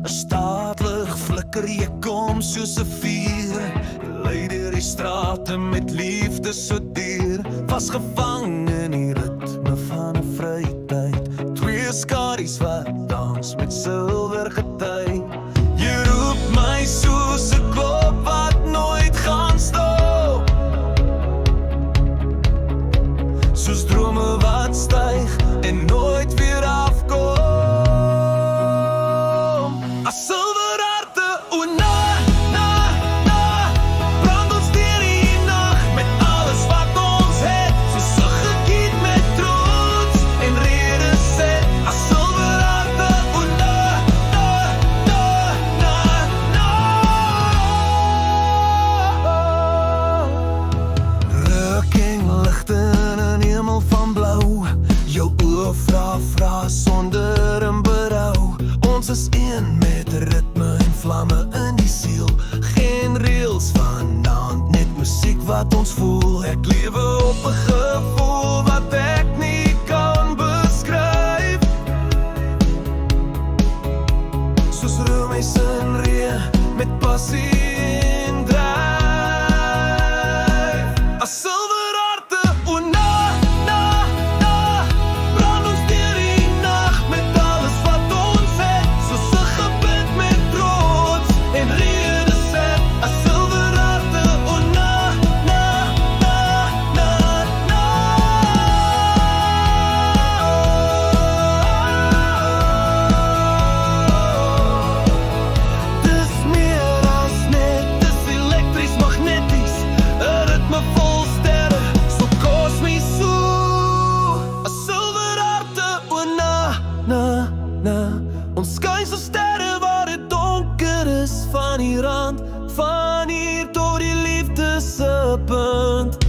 'n staatlig flikker, jy kom soos 'n vuur. Jy lei deur die strate met liefde so duur. Vasgevang in die ritme van 'n vrye tyd. Twee skaries wat dans met silwer gety. Jy roep my soos 'n klok wat nooit gaan stop. Soos drome wat styg en nooit weer afkom. As silwer harte, o na, na, na, brand ons deur die nag met alles wat ons het. Soos 'n gekiet met trots en rede set. As silwer harte, o na, na, na, na, na. Rukking ligte in 'n hemel van blou. Jou oë vra sonder 'n berou. Ons is een met ritme en vlamme in die siel. Geen reels vanaand, net musiek wat ons voel. Ek lewe op 'n gevoel wat ek nie kan beskryf. Soos roemies in reën met passie en dryf. As silwer harte, o na, na, na, brand ons deur die nag met alles wat ons het. Soos 'n gebed met trots en rede set. As silwer harte, o na, na, na, na, na. Dis meer as net, dis elektries, magneties. 'n ritme vol sterre, so kosmies so. As silwer harte, o na, na, na. Ons skyn so sterre waar dit donker is. Van die rand, van hier tot die liefde se punt.